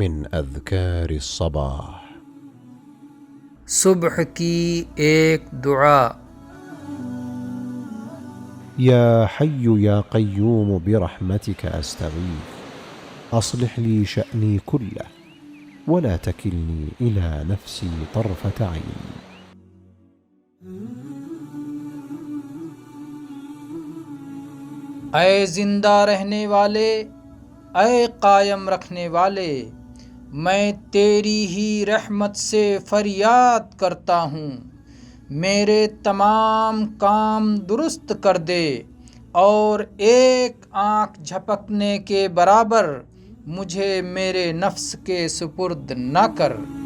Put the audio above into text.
من أذكار الصباح. सुबह की एक दुआ। يا حي يا قيوم برحمتك أستغيث أصلح لي شأني كله ولا تكلني إلى نفسي طرفة عين. ऐ जिंदा रहने वाले, ऐ कायम रखने वाले, मैं तेरी ही रहमत से फरियाद करता हूँ। मेरे तमाम काम दुरुस्त कर दे और एक आँख झपकने के बराबर मुझे मेरे नफ्स के सुपुर्द न कर।